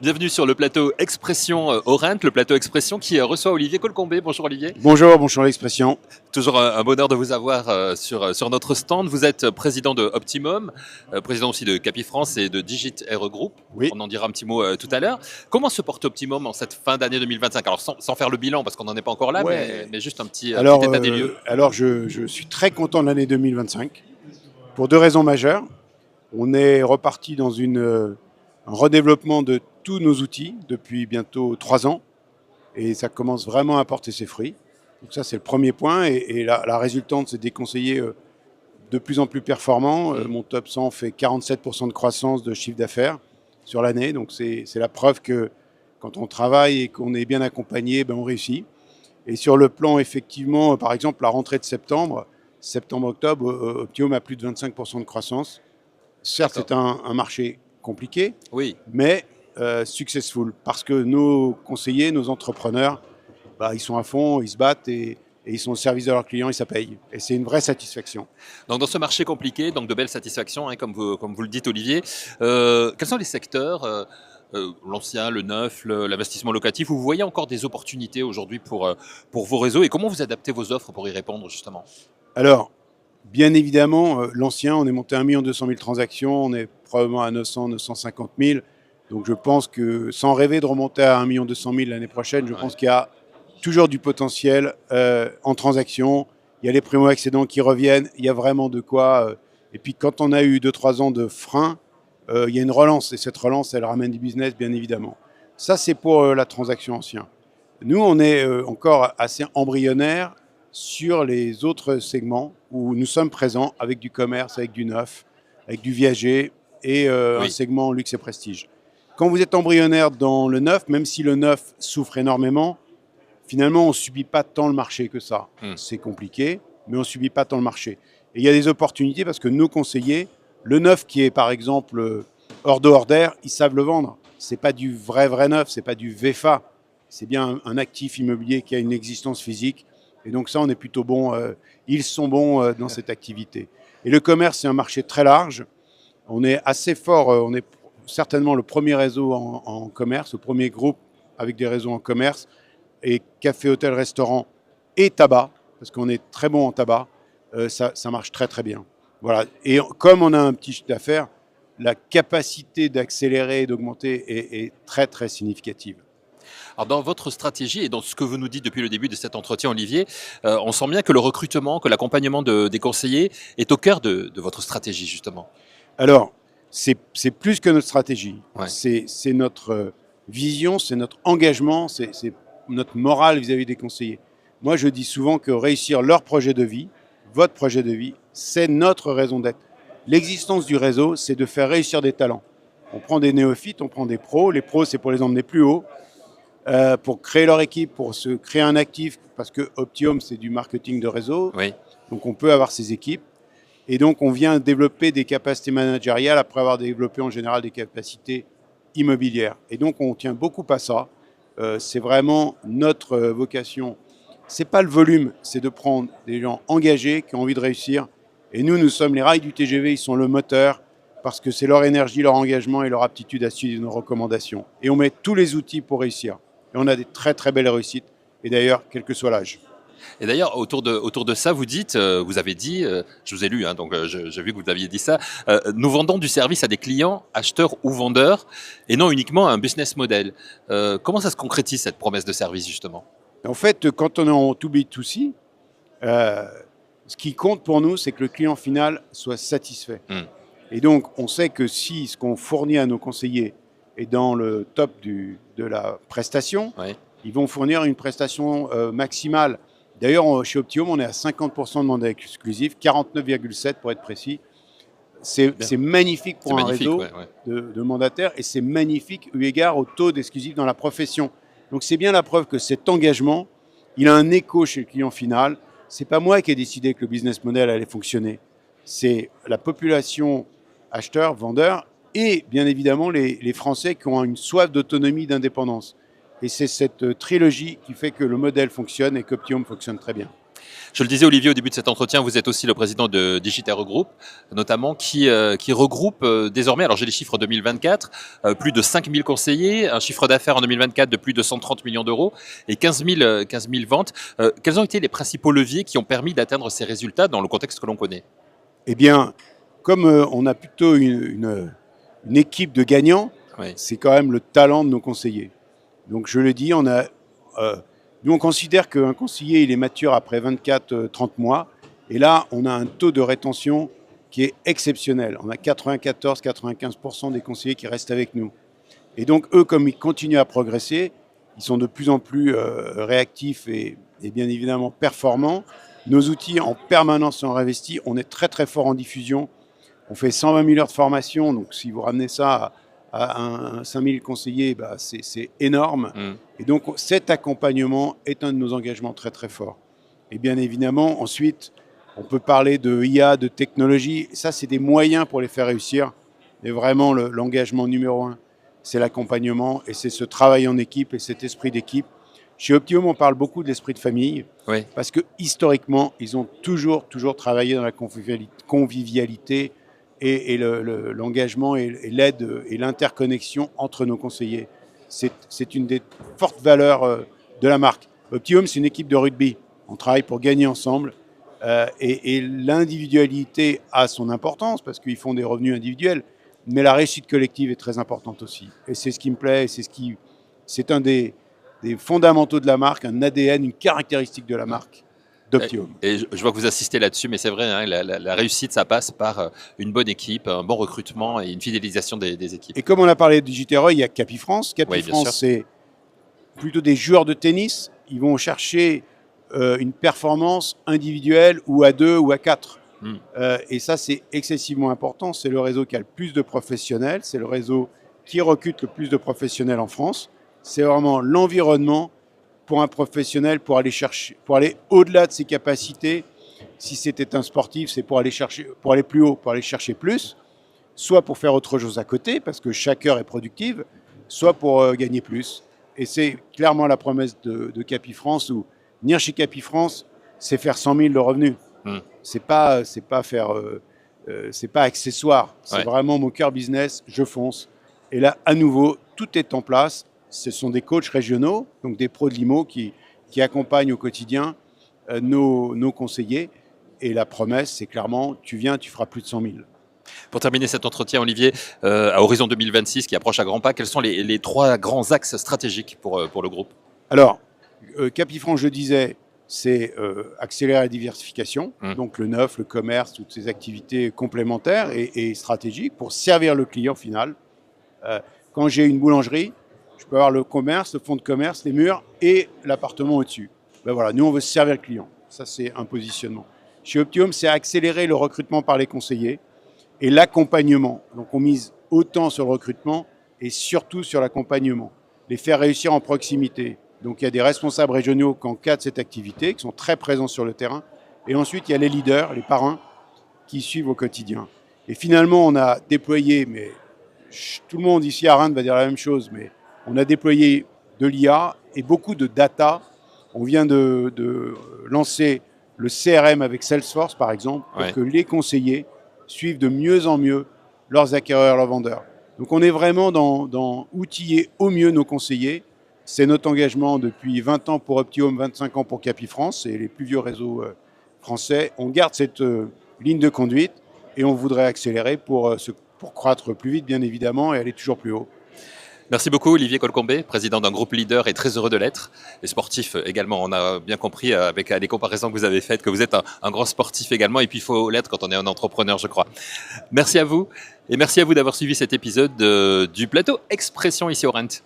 Bienvenue sur le plateau Expression Orent, le plateau Expression qui reçoit Olivier Colcombé. Bonjour Olivier. Bonjour l'expression. Toujours un bonheur de vous avoir sur notre stand. Vous êtes président de Optimum, président aussi de Capifrance et de Digit Aero Group. Oui. On en dira un petit mot tout à l'heure. Comment se porte Optimum en cette fin d'année 2025? Alors sans faire le bilan parce qu'on n'en est pas encore là, Ouais. mais juste un petit état des lieux. Alors je suis très content de l'année 2025 pour deux raisons majeures. On est reparti dans un redéveloppement de tous nos outils depuis bientôt 3 ans et ça commence vraiment à porter ses fruits. Donc ça c'est le premier point et la résultante c'est des conseillers de plus en plus performants. Mon top 100 fait 47% de croissance de chiffre d'affaires sur l'année, donc c'est la preuve que quand on travaille et qu'on est bien accompagné, on réussit. Et sur le plan, effectivement, par exemple, la rentrée de septembre-octobre, Optimum a plus de 25% de croissance. Certes, c'est un marché compliqué, Oui. mais successful, parce que nos conseillers, nos entrepreneurs, ils sont à fond, ils se battent et ils sont au service de leurs clients et ça paye. Et c'est une vraie satisfaction. Donc dans ce marché compliqué, donc de belles satisfactions, comme vous le dites Olivier, quels sont les secteurs l'ancien, le neuf, l'investissement locatif, où vous voyez encore des opportunités aujourd'hui pour vos réseaux et comment vous adaptez vos offres pour y répondre justement? Alors, bien évidemment, l'ancien, on est monté à 1 200 000 transactions, on est probablement à 900, 950 000. Donc je pense que sans rêver de remonter à 1 200 000 l'année prochaine, je pense qu'il y a toujours du potentiel en transactions. Il y a les primo-accédants qui reviennent, il y a vraiment de quoi. Et puis quand on a eu 2-3 ans de frein, il y a une relance et cette relance, elle ramène du business, bien évidemment. Ça, c'est pour la transaction ancienne. Nous, on est encore assez embryonnaire sur les autres segments où nous sommes présents avec du commerce, avec du neuf, avec du viager et un segment luxe et prestige. Quand vous êtes embryonnaire dans le neuf, même si le neuf souffre énormément, finalement, on ne subit pas tant le marché que ça. C'est compliqué, mais on ne subit pas tant le marché. Et il y a des opportunités parce que nos conseillers, le neuf qui est par exemple hors de hors d'air, ils savent le vendre. Ce n'est pas du vrai neuf, ce n'est pas du VFA. C'est bien un actif immobilier qui a une existence physique. Et donc ça, on est plutôt bon. Ils sont bons dans cette activité. Et le commerce, c'est un marché très large. On est assez fort. On est certainement le premier réseau en commerce, le premier groupe avec des réseaux en commerce. Et café, hôtel, restaurant et tabac, parce qu'on est très bon en tabac, ça marche très très bien. Voilà. Et comme on a un petit chiffre d'affaires, la capacité d'accélérer et d'augmenter est très très significative. Alors dans votre stratégie et dans ce que vous nous dites depuis le début de cet entretien, Olivier, on sent bien que le recrutement, que l'accompagnement des conseillers est au cœur de votre stratégie, justement. Alors, c'est plus que notre stratégie. Ouais. C'est notre vision, c'est notre engagement, c'est notre morale vis-à-vis des conseillers. Moi, je dis souvent que réussir leur projet de vie, votre projet de vie, c'est notre raison d'être. L'existence du réseau, c'est de faire réussir des talents. On prend des néophytes, on prend des pros. Les pros, c'est pour les emmener plus haut, pour créer leur équipe, pour se créer un actif, parce que Optimum, c'est du marketing de réseau. Oui. Donc, on peut avoir ses équipes. Et donc, on vient développer des capacités managériales après avoir développé en général des capacités immobilières. Et donc, on tient beaucoup à ça. C'est vraiment notre vocation. Ce n'est pas le volume, c'est de prendre des gens engagés qui ont envie de réussir. Et nous sommes les rails du TGV, ils sont le moteur parce que c'est leur énergie, leur engagement et leur aptitude à suivre nos recommandations. Et on met tous les outils pour réussir. Et on a des très très belles réussites. Et d'ailleurs, quel que soit l'âge. Et d'ailleurs, autour de ça, vous avez dit, je vous ai lu, donc j'ai vu que vous aviez dit ça, nous vendons du service à des clients, acheteurs ou vendeurs, et non uniquement un business model. Comment ça se concrétise cette promesse de service, justement? En fait, quand on est en B2B2C, ce qui compte pour nous, c'est que le client final soit satisfait. Et donc, on sait que si ce qu'on fournit à nos conseillers est dans le top de la prestation, ils vont fournir une prestation maximale. D'ailleurs, chez Optimum, on est à 50% de mandats exclusifs, 49,7% pour être précis. C'est magnifique pour un réseau de mandataires et c'est magnifique eu égard au taux d'exclusifs dans la profession. Donc c'est bien la preuve que cet engagement, il a un écho chez le client final. Ce n'est pas moi qui ai décidé que le business model allait fonctionner. C'est la population acheteurs, vendeurs et bien évidemment les Français qui ont une soif d'autonomie, d'indépendance. Et c'est cette trilogie qui fait que le modèle fonctionne et qu'Optimum fonctionne très bien. Je le disais Olivier au début de cet entretien, vous êtes aussi le président de Digitero Group, notamment qui regroupe désormais, alors j'ai les chiffres 2024, plus de 5000 conseillers, un chiffre d'affaires en 2024 de plus de 130 millions d'euros et 15 000 ventes. Quels ont été les principaux leviers qui ont permis d'atteindre ces résultats dans le contexte que l'on connaît? Eh bien, comme on a plutôt une équipe de gagnants, Oui. c'est quand même le talent de nos conseillers. Donc je le dis, nous on considère qu'un conseiller il est mature après 24-30 mois, et là on a un taux de rétention qui est exceptionnel. On a 94-95% des conseillers qui restent avec nous. Et donc eux, comme ils continuent à progresser, ils sont de plus en plus réactifs et bien évidemment performants. Nos outils en permanence sont réinvestis. On est très très fort en diffusion. On fait 120 000 heures de formation. Donc si vous ramenez ça à 5 000 conseillers, bah, c'est énorme. Et donc cet accompagnement est un de nos engagements très très forts. Et bien évidemment, ensuite, on peut parler de IA, de technologie. Ça, c'est des moyens pour les faire réussir. Et vraiment, l'engagement numéro un, c'est l'accompagnement et c'est ce travail en équipe et cet esprit d'équipe. Chez Optium, on parle beaucoup de l'esprit de famille, Oui. parce que historiquement, ils ont toujours travaillé dans la convivialité et l'engagement et l'aide et l'interconnexion entre nos conseillers. C'est une des fortes valeurs de la marque. Optium, c'est une équipe de rugby. On travaille pour gagner ensemble. Et l'individualité a son importance parce qu'ils font des revenus individuels, mais la réussite collective est très importante aussi. Et c'est ce qui me plaît, c'est un des fondamentaux de la marque, un ADN, une caractéristique de la marque d'Optium. Et je vois que vous assistez là-dessus, mais c'est vrai, hein, la réussite, ça passe par une bonne équipe, un bon recrutement et une fidélisation des équipes. Et comme on a parlé de Digitero, il y a Capifrance. Oui, bien Capifrance, sûr. c'est plutôt des joueurs de tennis. Ils vont chercher une performance individuelle ou à 2 ou à 4. Et ça, c'est excessivement important. C'est le réseau qui a le plus de professionnels. C'est le réseau qui recrute le plus de professionnels en France. C'est vraiment l'environnement pour un professionnel pour aller au-delà de ses capacités. Si c'était un sportif, c'est pour aller plus haut, pour aller chercher plus, soit pour faire autre chose à côté, parce que chaque heure est productive, soit pour gagner plus. Et c'est clairement la promesse de Capifrance, où venir chez Capifrance, c'est faire 100 000 de revenus. C'est pas accessoire. C'est vraiment mon cœur business. Je fonce. Et là, à nouveau, tout est en place. Ce sont des coachs régionaux, donc des pros de l'IMO qui accompagnent au quotidien nos conseillers. Et la promesse, c'est clairement, tu viens, tu feras plus de 100 000. Pour terminer cet entretien, Olivier, à horizon 2026 qui approche à grands pas, quels sont les 3 grands axes stratégiques pour le groupe? Alors, Capifrance, je disais, c'est accélérer la diversification, donc le neuf, le commerce, toutes ces activités complémentaires et stratégiques pour servir le client final. Quand j'ai une boulangerie, je peux avoir le commerce, le fonds de commerce, les murs et l'appartement au-dessus. Ben voilà, nous, on veut servir le client. Ça, c'est un positionnement. Chez Optium, c'est accélérer le recrutement par les conseillers et l'accompagnement. Donc, on mise autant sur le recrutement et surtout sur l'accompagnement. Les faire réussir en proximité. Donc, il y a des responsables régionaux qui encadrent cette activité, qui sont très présents sur le terrain. Et ensuite, il y a les leaders, les parrains, qui suivent au quotidien. Et finalement, on a déployé, mais tout le monde ici à Rennes va dire la même chose, mais on a déployé de l'IA et beaucoup de data. On vient de lancer le CRM avec Salesforce, par exemple, pour que les conseillers suivent de mieux en mieux leurs acquéreurs, leurs vendeurs. Donc, on est vraiment dans outiller au mieux nos conseillers. C'est notre engagement depuis 20 ans pour Optium, 25 ans pour Capifrance, c'est les plus vieux réseaux français. On garde cette ligne de conduite et on voudrait accélérer pour croître plus vite, bien évidemment, et aller toujours plus haut. Merci beaucoup Olivier Colcombé, président d'un groupe leader et très heureux de l'être. Et sportif également, on a bien compris avec les comparaisons que vous avez faites que vous êtes un grand sportif également et puis il faut l'être quand on est un entrepreneur, je crois. Merci à vous et merci à vous d'avoir suivi cet épisode du plateau Expression ici au Rent.